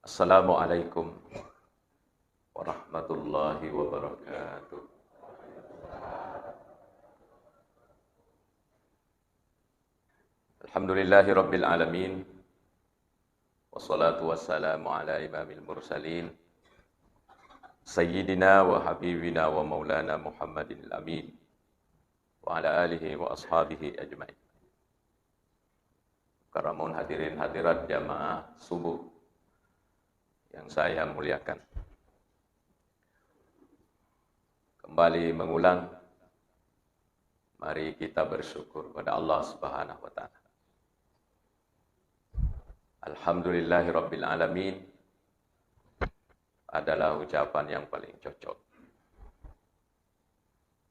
Assalamualaikum warahmatullahi wabarakatuh. Alhamdulillahi rabbil alamin. Wassalatu wassalamu ala imamil mursalin. Sayyidina wa habibina wa maulana Muhammadin al-amin. Wa ala alihi wa ashabihi ajma'in. Karamun hadirin hadirat jamaah subuh yang saya muliakan. Kembali mengulang, mari kita bersyukur pada Allah Subhanahu wa taala. Alhamdulillahi rabbil alamin adalah ucapan yang paling cocok.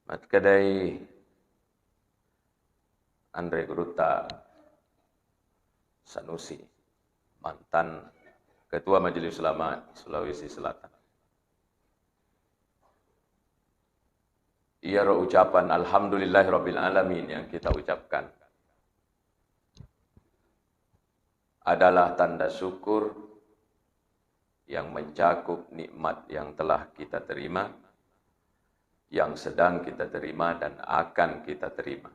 Matkadai Andre Gruta Sanusi, mantan Ketua Majelis Ulama Sulawesi Selatan. Ia ucapan Alhamdulillahirabbil alamin yang kita ucapkan adalah tanda syukur yang mencakup nikmat yang telah kita terima, yang sedang kita terima dan akan kita terima.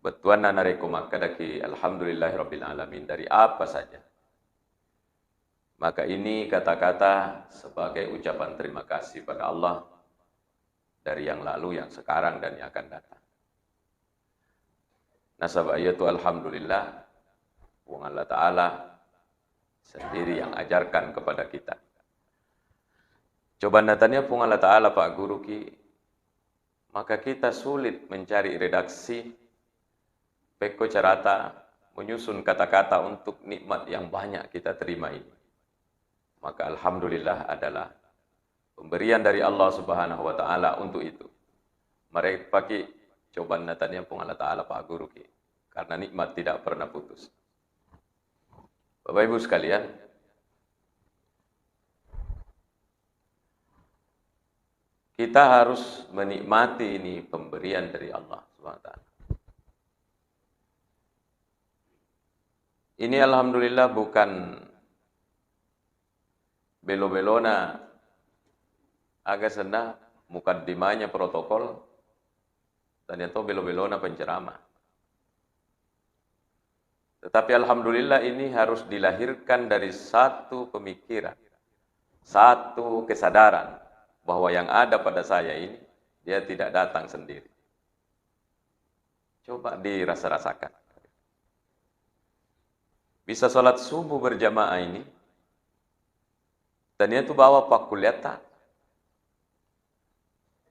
Betuan nareku makadaki alhamdulillahirabbil alamin dari apa saja. Maka ini kata-kata sebagai ucapan terima kasih pada Allah dari yang lalu, yang sekarang dan yang akan datang. Nasab ayatu alhamdulillah, wong Allah Ta'ala sendiri yang ajarkan kepada kita. Coba natanya pun Allah Ta'ala Pak Guru Ki, maka kita sulit mencari redaksi peko carata menyusun kata-kata untuk nikmat yang banyak kita terima ini. Maka alhamdulillah adalah pemberian dari Allah Subhanahu wa taala untuk itu. Mereka pakai cobaan natanya pun Allah Ta'ala Pak Guru Ki, karena nikmat tidak pernah putus. Bapak Ibu sekalian, kita harus menikmati ini pemberian dari Allah Subhanahu wa taala. Ini alhamdulillah bukan belo-belona agak senang mukaddimanya protokol dan itu belo-belona penceramah. Tetapi alhamdulillah ini harus dilahirkan dari satu pemikiran, satu kesadaran bahwa yang ada pada saya ini dia tidak datang sendiri. Coba dirasa-rasakan. Bisa sholat subuh berjamaah ini, dan itu bawa pakuleta.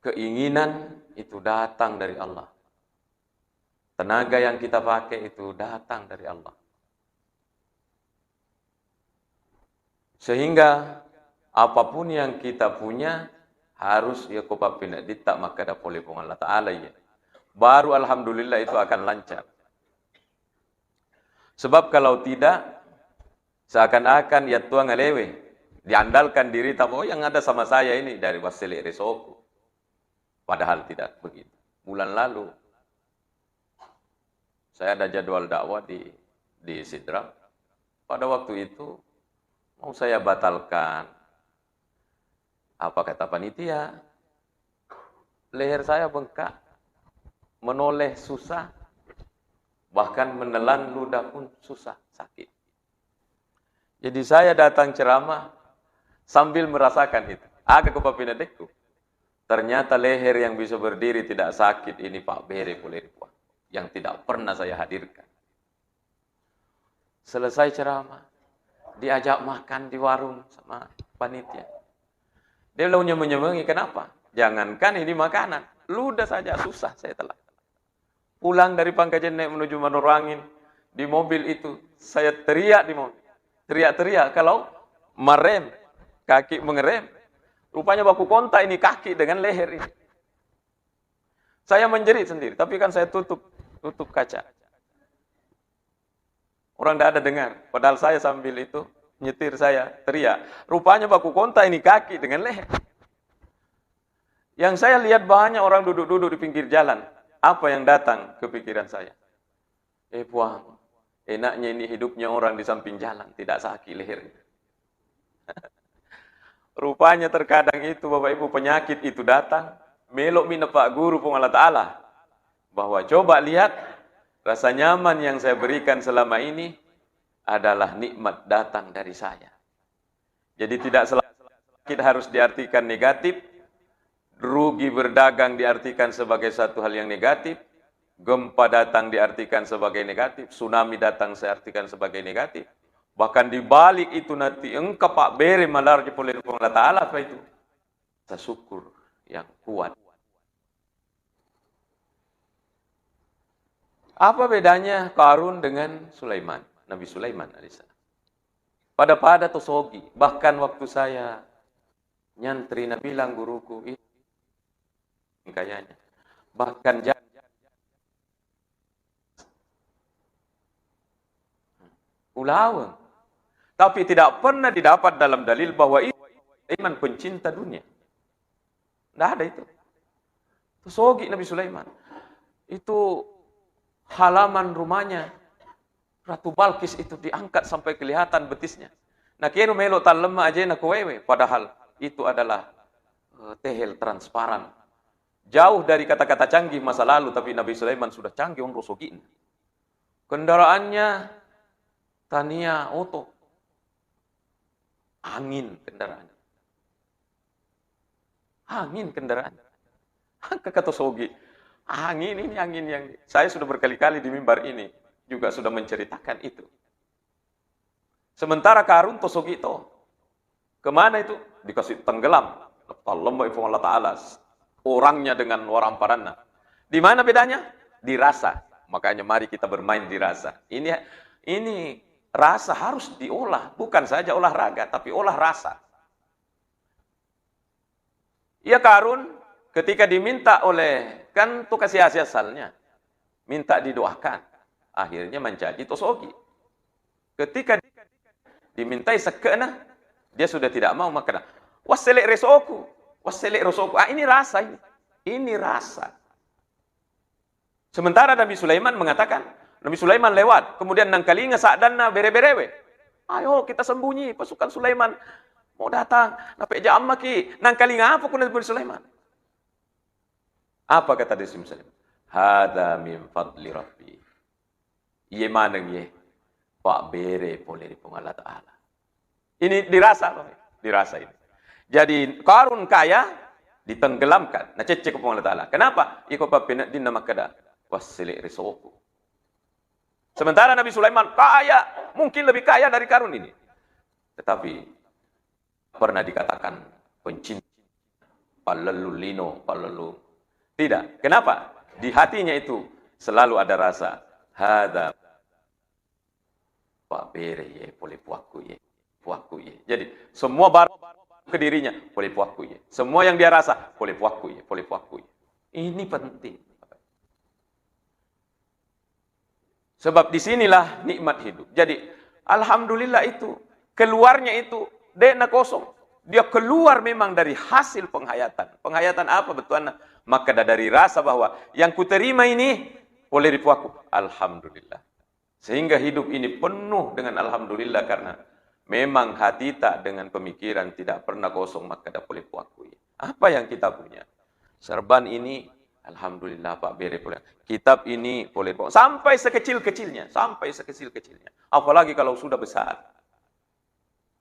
Keinginan itu datang dari Allah. Tenaga yang kita pakai itu datang dari Allah. Sehingga apapun yang kita punya harus ya kopapina ditak maka ada polipung Allah Ta'ala ya. Baru alhamdulillah itu akan lancar. Sebab kalau tidak, seakan-akan ya tuang ngelewe, diandalkan diri tahu yang ada sama saya ini dari wasili resoku. Padahal tidak begitu. Bulan lalu saya ada jadwal dakwah di Sidra. Pada waktu itu mau saya batalkan. Apa kata panitia? Leher saya bengkak, menoleh susah. Bahkan menelan ludah pun susah, sakit. Jadi saya datang ceramah sambil merasakan itu. Agak kepapinadekku. Ternyata leher yang bisa berdiri tidak sakit ini Pak Bere Puleripua. Yang tidak pernah saya hadirkan. Selesai ceramah, diajak makan di warung sama panitia. Dia lalu nyemengi, kenapa? Jangankan ini makanan, ludah saja susah saya telan. Pulang dari Pangkajen naik menuju Manurangin, di mobil itu saya teriak di mobil. Teriak-teriak kalau merem, kaki mengerem. Rupanya baku kontak ini kaki dengan leher ini. Saya menjerit sendiri, tapi kan saya tutup kaca. Orang tidak ada dengar, padahal saya sambil itu nyetir saya teriak. Rupanya baku kontak ini kaki dengan leher. Yang saya lihat banyak orang duduk-duduk di pinggir jalan. Apa yang datang ke pikiran saya? Puang, Enaknya ini hidupnya orang di samping jalan, tidak sakit lehernya. Rupanya terkadang itu Bapak Ibu penyakit itu datang, melok mina Pak Guru pun Allah Ta'ala. Bahwa coba lihat, rasa nyaman yang saya berikan selama ini adalah nikmat datang dari saya. Jadi tidak selalu sakit harus diartikan negatif, rugi berdagang diartikan sebagai satu hal yang negatif, gempa datang diartikan sebagai negatif, tsunami datang diartikan sebagai negatif. Bahkan di balik itu nanti engkau Pak bere malarja oleh Allah Ta'ala apa itu? Rasa syukur yang kuat. Apa bedanya Qarun dengan Sulaiman? Nabi Sulaiman alaihissalam. Pada tosogi. Bahkan waktu saya nyantri, Nabi bilang guruku ini kayaknya. Bahkan ulawang. Tapi tidak pernah didapat dalam dalil bahwa itu Sulaiman pencinta dunia. Tidak ada itu. Tosogi Nabi Sulaiman. Itu halaman rumahnya Ratu Balkis itu diangkat sampai kelihatan betisnya. Nah kira melo talema aja nak wewe, padahal itu adalah tehel transparan. Jauh dari kata-kata canggih masa lalu, tapi Nabi Sulaiman sudah canggih untuk sogin. Kendaraannya Tania Oto. Angin kendaraan. Angin kendaraan. Kata sogi. Angin ini angin yang saya sudah berkali-kali di mimbar ini juga sudah menceritakan itu. Sementara Qarun tosogi itu kemana itu? Dikasih tenggelam. Allah Ta'ala orangnya dengan orang parana. Di mana bedanya? Di rasa. Makanya mari kita bermain di rasa. Ini rasa harus diolah, bukan saja olahraga, tapi olah rasa. Ya Qarun ketika diminta oleh, kan itu kasih asalnya, minta didoakan, akhirnya menjadi tosogi. Ketika dimintai sekena, dia sudah tidak mau makan. Waselek resoku, waselek resoku. Ini rasa ini. Ini rasa. Sementara Nabi Sulaiman mengatakan, Nabi Sulaiman lewat, kemudian nang kalinga sa'danna bere-berewe. Ayo kita sembunyi, pasukan Sulaiman mau datang, nape jam maki, nang kalinga apa kun Nabi Sulaiman? Apa kata Nabi Sulaiman? Hada min fadli Rabbi. Iye maneng ye, Pak bere boleh dipung Allah Ta'ala. Ini dirasa, dirasa ini. Jadi Qarun kaya ditenggelamkan. Nah cecek kepada Allah Ta'ala. Kenapa? Iko papina din nama kada wasilik risoku. Sementara Nabi Sulaiman kaya, mungkin lebih kaya dari Qarun ini. Tetapi pernah dikatakan pencinta palelu lino, palelu. Tidak. Kenapa? Di hatinya itu selalu ada rasa. Hada Pak bere ye, boleh puaku ye. Puaku ye. Jadi semua barang ke dirinya, boleh puaku ye. Semua yang dia rasa, boleh puaku ye, boleh puaku ye. Ini penting. Sebab disinilah nikmat hidup. Jadi, alhamdulillah itu, keluarnya itu, dena kosong. Dia keluar memang dari hasil penghayatan. Penghayatan apa betul? Maka dari rasa bahwa yang kuterima ini, boleh dipuaku. Alhamdulillah. Sehingga hidup ini penuh dengan alhamdulillah karena memang hati tak dengan pemikiran tidak pernah kosong maka dah boleh puakui. Apa yang kita punya? Serban ini alhamdulillah Pak bere boleh. Kitab ini boleh puak. Sampai sekecil-kecilnya, sampai sekecil-kecilnya. Apalagi kalau sudah besar.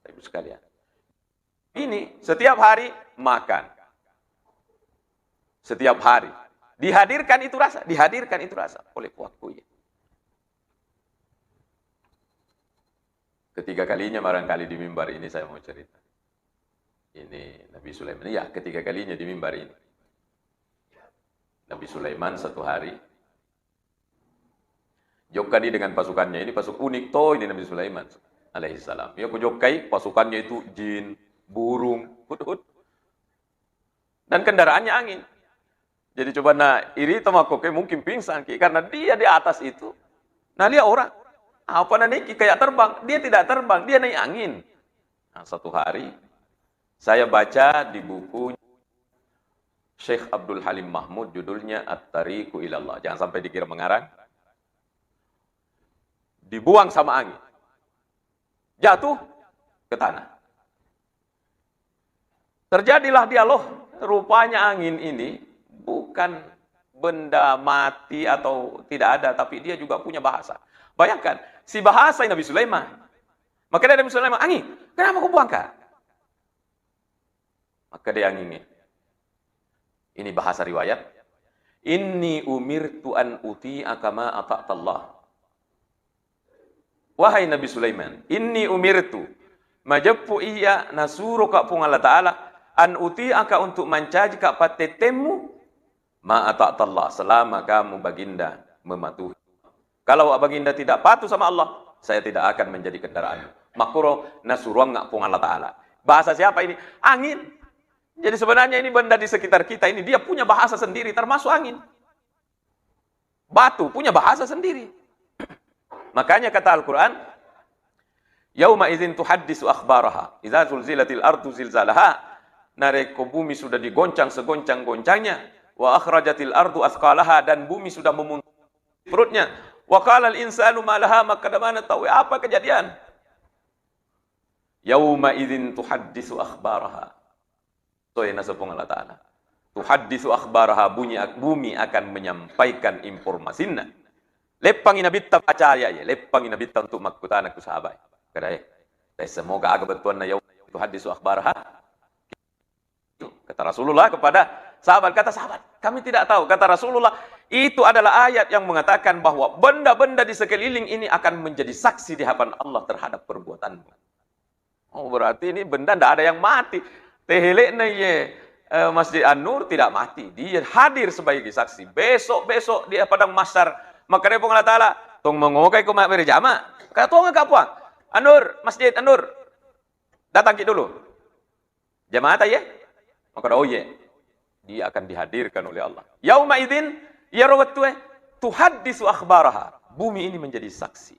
Ibu sekalian. Ini setiap hari makan. Setiap hari dihadirkan itu rasa, boleh puakui. Ketiga kalinya barangkali di mimbar ini saya mau cerita. Ini Nabi Sulaiman. Ya, ketiga kalinya di mimbar ini. Nabi Sulaiman satu hari. Jokai dengan pasukannya. Ini pasukan unik toh ini Nabi Sulaiman alaihissalam. Ya, jokai pasukannya itu jin, burung, hudhud. Dan kendaraannya angin. Jadi coba iri tamakoke mungkin pingsan karena dia di atas itu. Nah lihat orang. Apa nanti kayak terbang, dia tidak terbang, dia naik angin. Nah, satu hari saya baca di buku Syekh Abdul Halim Mahmud judulnya At-Tariqu Ilallah. Jangan sampai dikira mengarang. dibuang sama angin. Jatuh ke tanah. Terjadilah dialog. Rupanya angin ini bukan benda mati atau tidak ada, tapi dia juga punya bahasa. Bayangkan, si bahasa Nabi Sulaiman. Maka dia Nabi Sulaiman, angin, kenapa kau buang kah? Maka dia angin. Ini bahasa riwayat. Inni umirtu an uti'aka ma ata'tallah. Wahai Nabi Sulaiman, inni umirtu majappu iya nasuruka pung Allah Ta'ala an uti'aka untuk mencaji ka patetemu ma ata'tallah selama kamu baginda mematuhi. Kalau baginda tidak patuh sama Allah, saya tidak akan menjadi kendaraan. Makuro nasuruang pung Allah Ta'ala. Bahasa siapa ini? Angin. Jadi sebenarnya ini benda di sekitar kita ini dia punya bahasa sendiri termasuk angin. Batu punya bahasa sendiri. Makanya kata Al-Quran, yauma idzin tuhaddisu akhbaraha, idza zulzilatil ardu zilzalaha, nareko bumi sudah digoncang segoncang-goncangnya, wa akhrajatil ardu athqalaha, dan bumi sudah memuntah perutnya, wa qala al insanu ma laha, maka mana tahu apa kejadian. Yauma idzin tuhaddisu akhbaraha. Soyena sepung Allah Ta'ala. Tuhaddisu akhbaraha, bumi akan menyampaikan informasinya. Lepang inabitta percaya ya, lepang inabitta untuk makutana ku sahabat. Kadai, semoga agak betul na yaum itu hadisu akhbarha. Kata Rasulullah kepada sahabat, kata sahabat, kami tidak tahu. Kata Rasulullah, itu adalah ayat yang mengatakan bahwa benda-benda di sekeliling ini akan menjadi saksi di hadapan Allah terhadap perbuatanmu. Oh, berarti ini benda tidak ada yang mati. Tehelekna ye Masjid An-Nur tidak mati. Dia hadir sebagai saksi. Besok-besok dia padang mahsyar. Maka dia pun Allah Ta'ala, tong mengokai ku mak berjama. Kata tong enggak puang. Anur, Masjid Anur. Datang ki dulu. Jamaah ya? Maka oh ye. Dia akan dihadirkan oleh Allah. Yauma idzin yarawatu tuhaddisu akhbaraha. Bumi ini menjadi saksi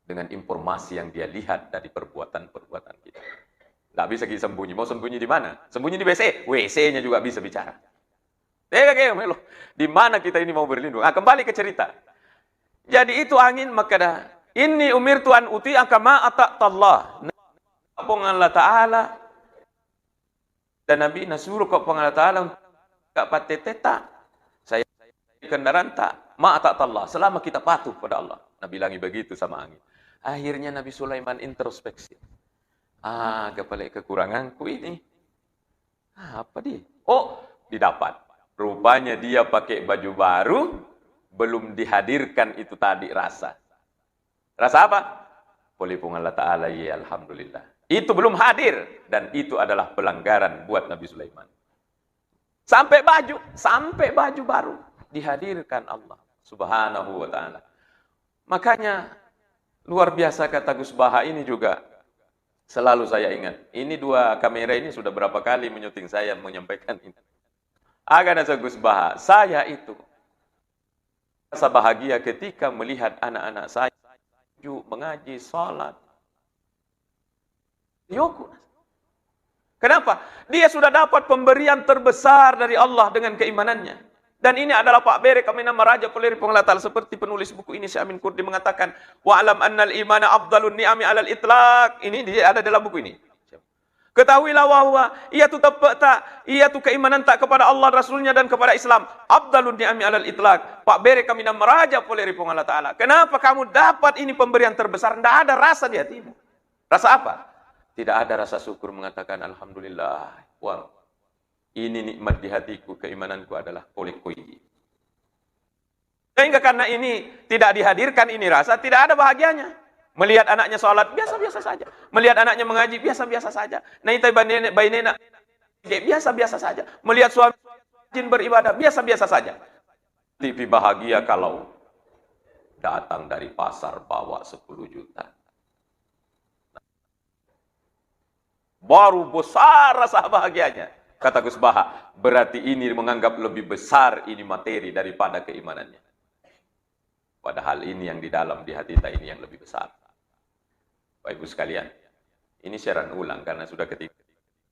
dengan informasi yang dia lihat dari perbuatan-perbuatan kita. Enggak bisa kita sembunyi. Mau sembunyi di mana? Sembunyi di WC. WC-nya juga bisa bicara. Di mana kita ini mau berlindung? Kembali ke cerita. Jadi itu angin, maka dah. Inni umirtu an uti'aka ma ata'tallah. Allah Ta'ala. Dan Nabi nasuruh kau Allah Ta'ala untuk pateteta. Saya kendaraan tak. Ma ata'tallah. Selama kita patuh pada Allah. Nabi bilangi begitu sama angin. Akhirnya Nabi Sulaiman introspeksi. Kepala kekuranganku ini. Apa dia? Oh, didapat. Rupanya dia pakai baju baru, belum dihadirkan itu tadi rasa. Rasa apa? Polipung Allah Ta'ala, ya Alhamdulillah. Itu belum hadir, dan itu adalah pelanggaran buat Nabi Sulaiman. Sampai baju baru dihadirkan Allah Subhanahu wa Ta'ala. Makanya, luar biasa kata Gus Baha ini juga, selalu saya ingat. Ini dua kamera ini sudah berapa kali menyuting saya menyampaikan ini. Agak nasa Gus Baha, saya itu rasa bahagia ketika melihat anak-anak saya mengaji, salat. Kenapa? Dia sudah dapat pemberian terbesar dari Allah dengan keimanannya. Dan ini adalah Pak Bere, kami nama Raja Pelir Penglatal, seperti penulis buku ini Syekh Amin Kurdi mengatakan, wa'alam annal imana afdalun ni'ami alal itlaq. Ini dia ada dalam buku ini. Ketahuilah bahwa ia tu keimanan tak kepada Allah, Rasulnya dan kepada Islam. Abdalun ni'ami alal itlaq. Pak Bere kami nama Raja Poleri Pung Allah Ta'ala. Kenapa kamu dapat ini pemberian terbesar? Tidak ada rasa di hatimu. Rasa apa? Tidak ada rasa syukur mengatakan Alhamdulillah. Wow. Ini nikmat di hatiku, keimananku adalah kolekoi. Sehingga karena ini tidak dihadirkan ini rasa, tidak ada bahagianya. Melihat anaknya sholat, biasa-biasa saja. Melihat anaknya mengaji, biasa-biasa saja. Naitai bainena, biasa-biasa saja. Melihat suami rajin beribadah, biasa-biasa saja. TV bahagia kalau datang dari pasar bawa 10 juta. Baru besar rasa bahagianya. Kata Gus Baha, berarti ini menganggap lebih besar ini materi daripada keimanannya. Padahal ini yang di dalam di hati kita ini yang lebih besar. Bapak Ibu sekalian, ini siaran ulang karena sudah ketiga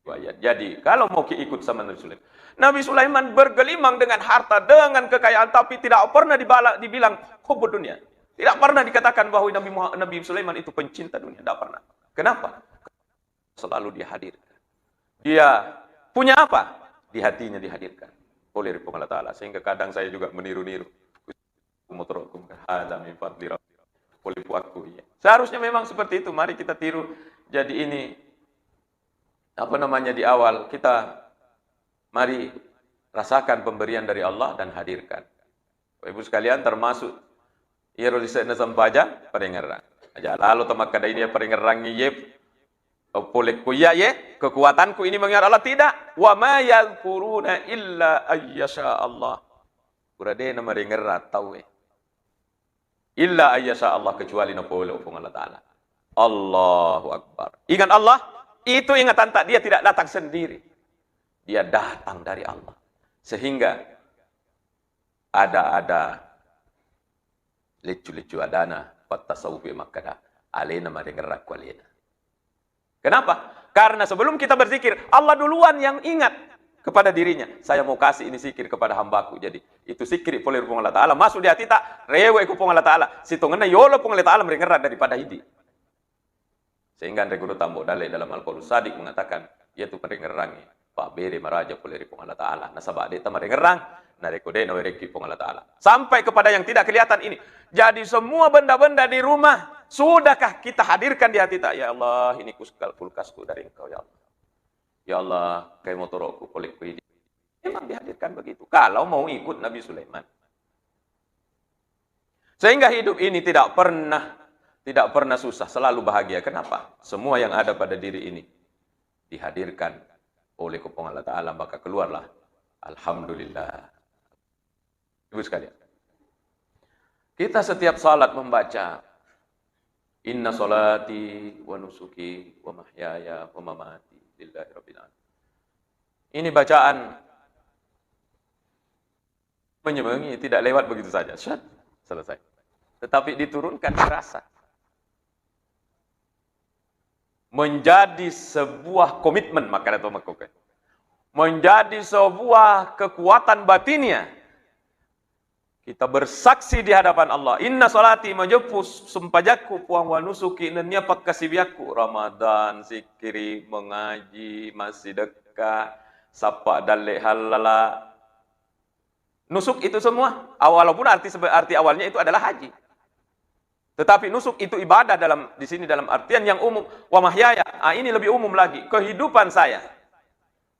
ayat. Jadi, kalau mau ikut sama Nabi Sulaiman. Nabi Sulaiman bergelimang dengan harta, dengan kekayaan, tapi tidak pernah dibilang hubud dunia. Tidak pernah dikatakan bahwa Nabi Sulaiman itu pencinta dunia. Tidak pernah. Kenapa? Selalu dia hadirkan. Dia punya apa? Di hatinya dihadirkan oleh Allah Ta'ala. Sehingga kadang saya juga meniru-niru. Seharusnya memang seperti itu. Mari kita tiru. Jadi ini, di awal, kita mari rasakan pemberian dari Allah dan hadirkan. Ibu sekalian, termasuk Ierolisa Nazampaja, paringerang. Aja lalu temak kada ini paringerang yep. Boleh kuya ye, kekuatanku ini mengingat Allah tidak. Wa ma yadhkuruna illa ayyasha Allah. Kurade nama ringerat tahu illa ayyasha Allah, kecuali napolo pun Allah Ta'ala. Allahu Akbar. Ingat Allah, itu ingatan tak, dia tidak datang sendiri. Dia datang dari Allah. Sehingga ada lecu-lecu adana fatasawufi makada alena maringerat kualena. Kenapa? Karena sebelum kita berzikir, Allah duluan yang ingat kepada dirinya. Saya mau kasih ini zikir kepada hambaku. Jadi, itu zikir oleh Allah Ta'ala. Masuk di hati tak, rewe ku Allah Ta'ala. Situngannya yolo Allah Ta'ala meringerat daripada hidi. Sehingga Andre Guru Tambo Dalai dalam Al-Qur'an Sadik mengatakan, yaitu meringerangi. Pak Bere meraja oleh Allah Ta'ala. Nasabah deta meringerang, narekode nawereki Allah Ta'ala. Sampai kepada yang tidak kelihatan ini. Jadi semua benda-benda di rumah, sudahkah kita hadirkan di hati tak? Ya Allah, ini kulkasku dari Engkau, ya Allah. Ya Allah, kayak motorku, kolekku ini. Memang dihadirkan begitu. Kalau mau ikut Nabi Sulaiman. Sehingga hidup ini tidak pernah susah, selalu bahagia. Kenapa? Semua yang ada pada diri ini dihadirkan oleh Kupong Allah Ta'ala, maka keluarlah Alhamdulillah. Ibu sekalian, kita setiap salat membaca Inna salati wa nusuki wa mahyaya wa mamati lillahi rabbil alamin. Ini bacaan menyemangi, tidak lewat begitu saja. Selesai. Tetapi diturunkan dirasa. Menjadi sebuah komitmen, maka itu makokai. Menjadi sebuah kekuatan batinnya. Kita bersaksi di hadapan Allah. Inna salati majapus sempajakku puang wa nusuki nenyapat kasibyaku. Ramadan, zikiri, mengaji, masih dekat, sapa dalek halala. Nusuk itu semua. Walaupun arti awalnya itu adalah haji. Tetapi nusuk itu ibadah di sini dalam artian yang umum. Wa mahyaya, ini lebih umum lagi. Kehidupan saya.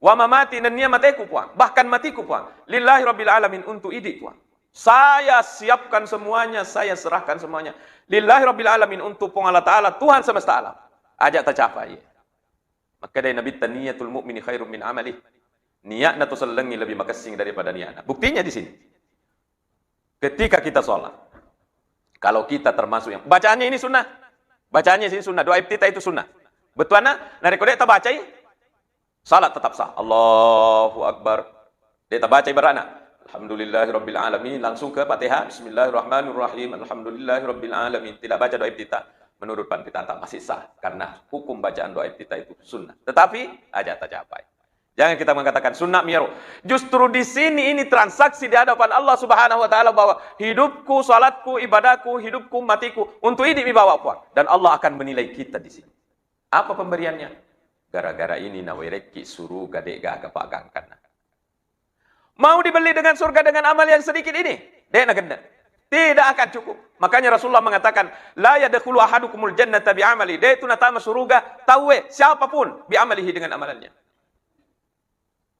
Wa mamati nennya mateku puang. Bahkan matiku puang. Lillahi rabbil alamin, untuk idi puang. Saya siapkan semuanya, saya serahkan semuanya. Lillahi rabbil alamin, untuk Allah Ta'ala, Tuhan semesta alam. Ajak tercapai. Maka dari Nabi taniyatul mu'mini khairum min amalih. Niatna tu selengi lebih makasing daripada niatna. Buktinya di sini. Ketika kita sholat. Kalau kita termasuk yang bacaannya ini sunnah. Bacaannya sini sunnah. Doa iftitah itu sunnah. Betuana, nari kode tak baca, salat tetap sah. Allahu Akbar. Dia tak baca berana. Alhamdulillahirabbil alamin, langsung ke Fatihah. Bismillahirrahmanirrahim. Alhamdulillahirabbil alamin. Tidak baca doa iftitah. Menurut Pantitata masih sah karena hukum bacaan doa iftitah itu sunnah. Tetapi aja tercapai. Jangan kita mengatakan sunnah miyaro. Justru di sini ini transaksi di hadapan Allah Subhanahu wa taala bahwa hidupku, salatku, ibadahku, hidupku, matiku untuk ini dibawa puan, dan Allah akan menilai kita di sini. Apa pemberiannya? Gara-gara ini nawereki suruh gade gaga pagangkan. Mau dibeli dengan surga dengan amal yang sedikit ini? Dena genda. Tidak akan cukup. Makanya Rasulullah mengatakan, la yadkhulu ahadukumul jannata bi'amali. Dia itu natama surga, tahu siapapun bi'amalihi dengan amalannya.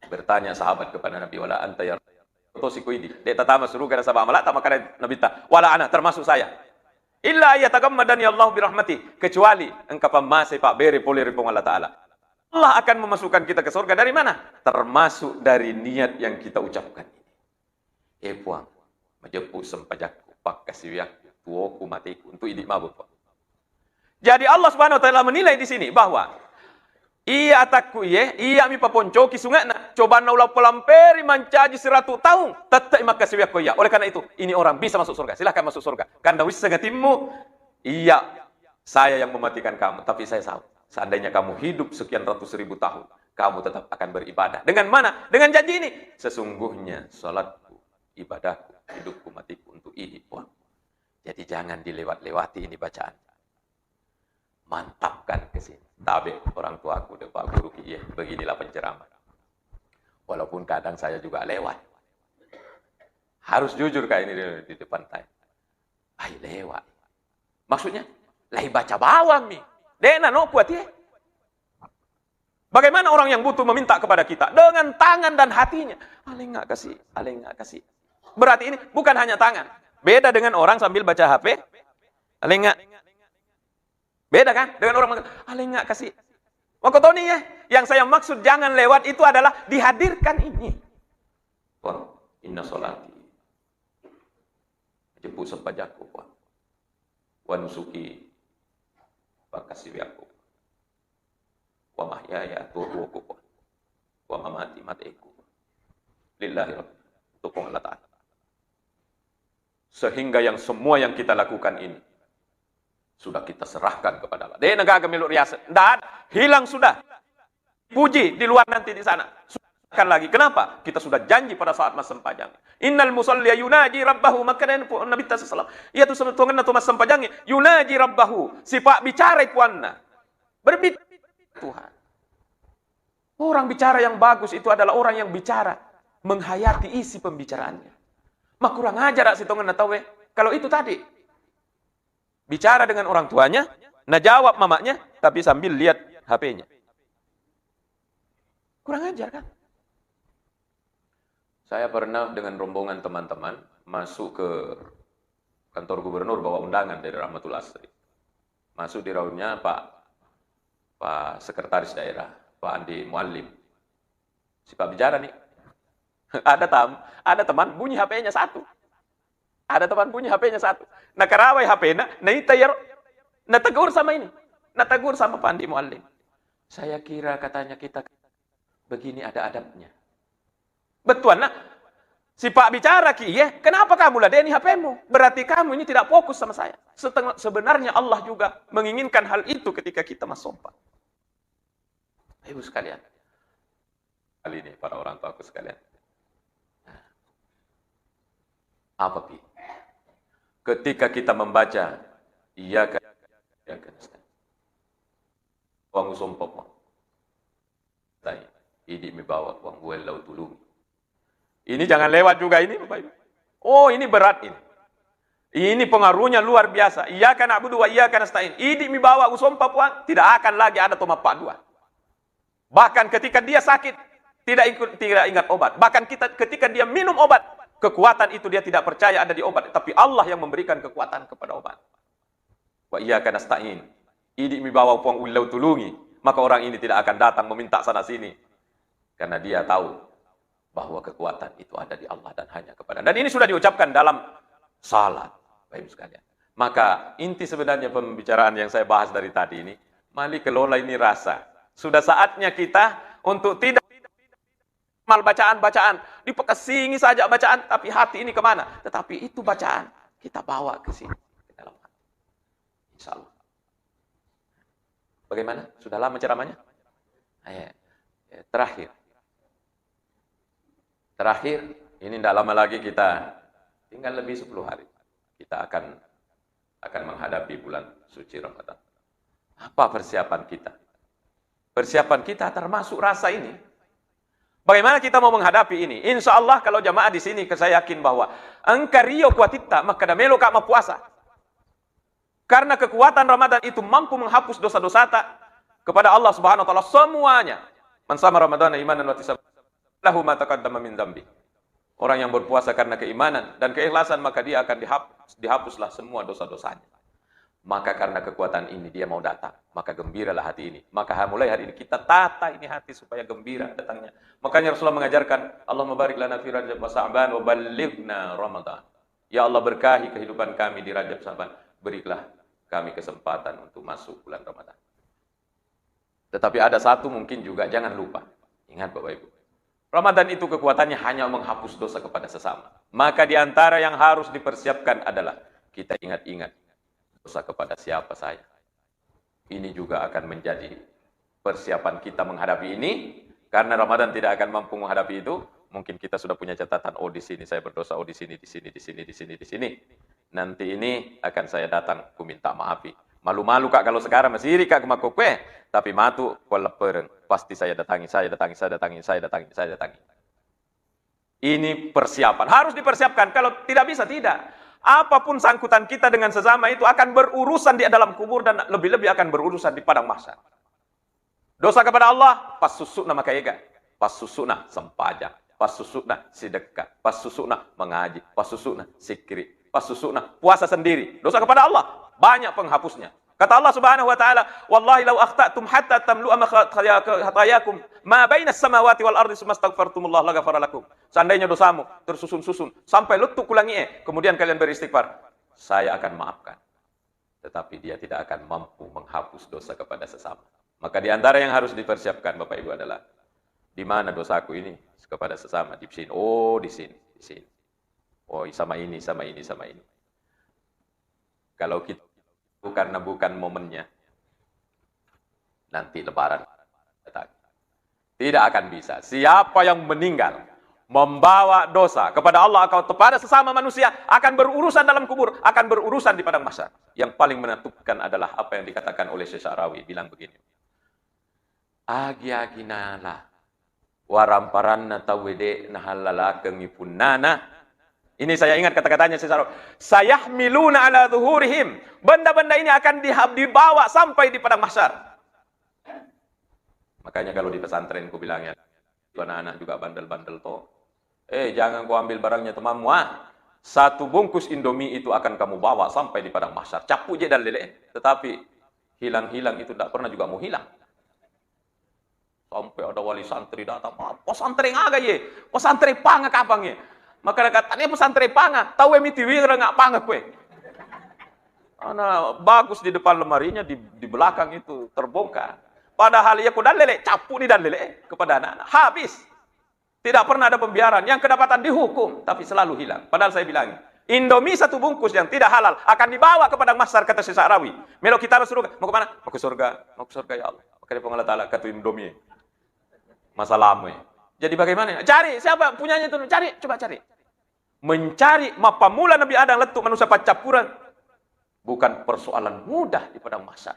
Bertanya sahabat kepada Nabi, wala anta ya Rasulullah, dia tatama surga dan sabah amalat, maka Nabi ta, wala ana termasuk saya. Illa ayatagammadani Allah birahmati, kecuali engkau pemasi Pak Beri polir Allah Ta'ala. Allah akan memasukkan kita ke surga dari mana? Termasuk dari niat yang kita ucapkan. Puang, majapku sempajakku, pak kasihyaku, tuoku matiku, untuk ini mabuk. Jadi Allah Subhanahu wa taala menilai di sini bahwa iya atakku iya mi paponcoki sungana, coba naulau pelamperi mencaji 100 tahun, tetap makasihyaku ya. Oleh karena itu, ini orang bisa masuk surga. Silahkan masuk surga. Karena wis segatimmu, iya, saya yang mematikan kamu, tapi saya tahu. Seandainya kamu hidup sekian ratus ribu tahun, kamu tetap akan beribadah. Dengan mana? Dengan janji ini. Sesungguhnya salatku, ibadahku, hidupku, matiku untuk ini. Wah. Jadi Jadi jangan dilewat-lewati ini bacaan. Mantapkan ke sini. Tabe orang tuaku, Pak Guru Ki, beginilah penceramah. Walaupun kadang saya juga lewat. Harus jujur kayak ini di depan saya. Ay lewat. Maksudnya, lahi baca bawang nih. Dena no kuat ya. Bagaimana orang yang butuh meminta kepada kita? Dengan tangan dan hatinya. Ale nggak kasih. Berarti ini bukan hanya tangan. Beda dengan orang sambil baca HP. Ale nggak. Beda kan? Dengan orang ale nggak kasih. Makotoni ya. Yang saya maksud jangan lewat itu adalah dihadirkan ini. Inna sholati. Jemput sepajaku. Wa nusuki. Pakasih aku. Wa mahyaya tuhuku. Wa mamati matiku. Lillahi rabbi. Untuk Allah Ta'ala. Sehingga yang semua yang kita lakukan ini sudah kita serahkan kepada Allah. Dia negara milik riasa. Tidak ada. Hilang sudah. Puji di luar nanti di sana. Sudah lagi. Kenapa? Kita sudah janji pada saat mas sempajang. Innal musalliya yunaji rabbahu. Maka Nabi SAW. Ia tu sebenarnya tu mas sempajang. Yunaji rabbahu. Si pak bicara puanna. Berbicara Tuhan. Orang bicara yang bagus itu adalah orang yang bicara. Menghayati isi pembicaraannya. Mak kurang ajar si tongan tahu kalau itu tadi bicara dengan orang tuanya, nah jawab mamanya, tapi sambil lihat HP-nya. Kurang ajar kan? Saya pernah dengan rombongan teman-teman masuk ke kantor gubernur bawa undangan dari Rahmatul Asri. Masuk di raunnya Pak Sekretaris Daerah, Pak Andi Muallim. Si Pak bicara nih. Ada teman bunyi HP-nya satu. Ada teman bunyi HP-nya satu. Nah karawai HP-nya, nah tegur sama ini. Nah tegur sama Pak Andi Muallim. Saya kira katanya kita begini ada adabnya. Betul nah. Si Pak bicara Ki, ya, kenapa kamu ladeni HP-mu? Berarti kamu ini tidak fokus sama saya. Sebenarnya Allah juga menginginkan hal itu ketika kita masuk. Ibu sekalian. Kali ini para orang tua aku sekalian. Apa Pi? Ketika kita membaca iyyaka nasta'in. Wang usompok. Ini membawa wang welau tulung. Ini jangan lewat juga ini Bapak Ibu. Oh, ini berat ini. Ini pengaruhnya luar biasa. Iyyaka na'budu wa iyyaka nasta'in. Ini membawa usompok puan, tidak akan lagi ada tomat dua. Bahkan ketika dia sakit, tidak ingat obat. Bahkan ketika dia minum obat, kekuatan itu dia tidak percaya ada di obat, tapi Allah yang memberikan kekuatan kepada obat. Wa iyyaka nasta'in. Idi mi bawa puang ulau tulungi, maka orang ini tidak akan datang meminta sana sini. Karena dia tahu bahwa kekuatan itu ada di Allah dan hanya kepada. Dan ini sudah diucapkan dalam salat, Bapak Ibu sekalian. Maka inti sebenarnya pembicaraan yang saya bahas dari tadi ini, mari kelola ini rasa. Sudah saatnya kita untuk tidak mal bacaan-bacaan, dipekesingi saja bacaan, tapi hati ini kemana? Tetapi itu bacaan, kita bawa ke sini, ke dalam hati. Insya Allah. Bagaimana? Sudah lama ceramahnya? Terakhir, ini tidak lama lagi kita, tinggal lebih 10 hari. Kita akan menghadapi bulan suci Ramadan. Apa persiapan kita? Persiapan kita termasuk rasa ini. Bagaimana kita mau menghadapi ini? Insya Allah kalau jamaah di sini, saya yakin bahwa engkario kuatita, maka damelo kak puasa. Karena kekuatan Ramadan itu mampu menghapus dosa-dosa kepada Allah Subhanahu Wa Taala semuanya. Man sama Ramadan imanan wa tisab lahu ma taqaddama min dzambi. Orang yang berpuasa karena keimanan dan keikhlasan, maka dia akan dihapuslah semua dosa-dosanya. Maka karena kekuatan ini dia mau datang, maka gembiralah hati ini. Maka mulai hari ini kita tata ini hati supaya gembira datangnya. Makanya Rasulullah mengajarkan, Allahumma barik lana fi Rajab wa Sa'ban wa ballighna Ramadan. Ya Allah, berkahi kehidupan kami di Rajab Sa'ban. Berilah kami kesempatan untuk masuk bulan Ramadan. Tetapi ada satu mungkin juga jangan lupa. Ingat Bapak Ibu. Ramadan itu kekuatannya hanya menghapus dosa kepada sesama. Maka di antara yang harus dipersiapkan adalah kita ingat-ingat dosa kepada siapa saya. Ini juga akan menjadi persiapan kita menghadapi ini. Karena Ramadan tidak akan mampu menghadapi itu. Mungkin kita sudah punya catatan, oh di sini saya berdosa, oh di sini, di sini, di sini, di sini, di sini. nanti ini akan saya datang, ku minta maafi. Malu-malu kak kalau sekarang masih iri kak kemaku kue, tapi matu kuala pereng. Pasti saya datangi. Ini persiapan, harus dipersiapkan. Kalau tidak bisa, tidak. Apapun sangkutan kita dengan sesama itu akan berurusan di dalam kubur dan lebih-lebih akan berurusan di padang mahsyar. Dosa kepada Allah, pas susukna makaiga, pas susukna sempaja, pas susukna sedekah, pas susukna mengaji, pas susukna zikri, pas susukna puasa sendiri. Dosa kepada Allah banyak penghapusnya. Kata Allah Subhanahu wa taala, "Wallahi law akhtatum hatta tamlu'a khatayakum ma bainas samawati wal ardi sumastaghfartumullah laghafara lakum." Seandainya dosamu tersusun-susun sampai letuk kulangi kemudian kalian beristighfar, saya akan maafkan. Tetapi dia tidak akan mampu menghapus dosa kepada sesama. Maka di antara yang harus dipersiapkan Bapak Ibu adalah di mana dosaku ini kepada sesama? Di sini. Oh, di sini, di sini. Oh, sama ini. Kalau kita karena bukan momennya, nanti lebaran tidak akan bisa. Siapa yang meninggal membawa dosa kepada Allah atau kepada sesama manusia akan berurusan dalam kubur, akan berurusan di padang mahsyar. Yang paling menentukan adalah apa yang dikatakan oleh Syekh Syarawi, bilang begini. Agi-agi nala waramparanna tawede nahalala kengipunana. Ini saya ingat kata-katanya Syekh Syarawi. Sayahmiluna ala zuhurihim. Benda-benda ini akan dibawa sampai di padang mahsyar. Makanya kalau di pesantren ku bilangnya, anak-anak juga bandel-bandel toh. Jangan kau ambil barangnya temanmu. Satu bungkus Indomie itu akan kamu bawa sampai di padang mahsyar. Capu je dan lele. Tetapi hilang-hilang itu tidak pernah juga mau hilang. Sampai ada wali santri datang. Pesantren aga ye. Pesantren panga kapang ye. Maka katanya pesantren panga. Tahu emitiwi nggak panga kue. Ana bagus di depan lemarinya, di belakang itu terbongkar. Padahal ya dan lele, capu nih dan lele kepada anak-anak. Habis. Tidak pernah ada pembiaran. Yang kedapatan dihukum, tapi selalu hilang. Padahal saya bilang, Indomie satu bungkus yang tidak halal akan dibawa ke padang mahsyar, kata Syekh Syarawi. Melo kita masuk surga. Mau ke mana? Mau ke surga ya Allah. Maka dia Allah Ta'ala kata Indomie. Masalahmu. Jadi bagaimana? Cari siapa punyanya itu? Cari, coba cari. Mencari mapamula Nabi Adam letuk manusia pacapuran bukan persoalan mudah di padang mahsyar.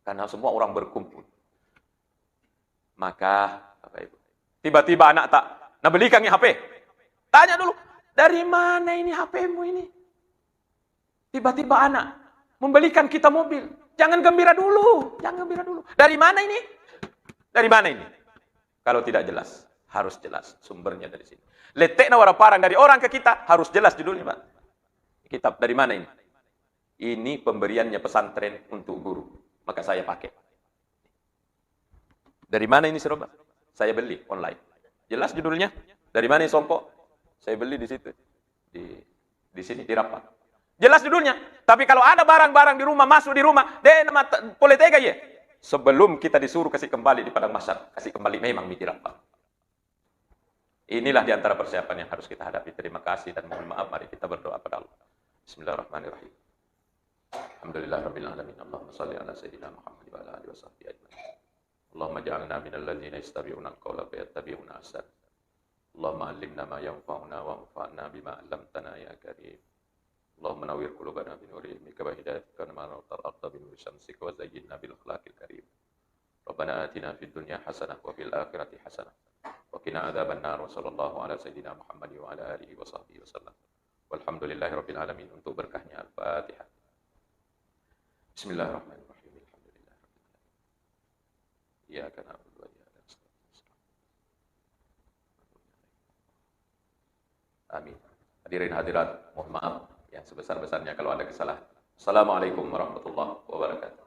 Karena semua orang berkumpul. Maka Bapak Ibu, tiba-tiba anak tak nak belikan HP. Tanya dulu, dari mana ini HP-mu ini? Tiba-tiba anak membelikan kita mobil. Jangan gembira dulu, jangan gembira dulu. Dari mana ini? Dari mana ini? Kalau tidak jelas, harus jelas sumbernya dari sini. Letekna wara parang dari orang ke kita, harus jelas judulnya, Pak. Kitab dari mana ini? Ini pemberiannya pesantren untuk guru. Maka saya pakai. Dari mana ini seroba? Saya beli online. Jelas judulnya. Dari mana ini Sompo? Saya beli di situ. Di sini, di Rapat. Jelas judulnya. Tapi kalau ada barang-barang di rumah, masuk di rumah, nama politika ya. Sebelum kita disuruh kasih kembali di padang mahsyar, kasih kembali memang di Rapat. Inilah diantara persiapan yang harus kita hadapi. Terima kasih dan mohon maaf. Mari kita berdoa pada Allah. Bismillahirrahmanirrahim. Alhamdulillahirabbil alamin. Allahumma shalli ala sayyidina Muhammad wa ala alihi washabbihi ajmain. Allahumma ja'alna minal ladzina yastabi'una al-qawla fayattabi'una ahsana. Allahumma 'allimna ma yanfa'una wa anfa'na bima 'allamtana ya karim. Allahumma nawwir qulubana bi nuri ilmika wa hidayatika wa nawwir al-ardha bi nuri syamsika wa zayyinna bil akhlaqil karim. Rabbana atina fid dunya hasanah wa fil akhirati hasanah wa qina adzabannar wa sallallahu ala sayyidina Muhammad wa ala alihi wa sahbihi wasallam. Walhamdulillahirabbil alamin. Untuk berkahnya Al-Fatihah. Bismillahirrahmanirrahim. Alhamdulillah. Iyyaka na'budu wa iyyaka nasta'in. Amin. Hadirin hadirat, mohon maaf yang sebesar-besarnya kalau ada kesalahan. Assalamualaikum warahmatullahi wabarakatuh.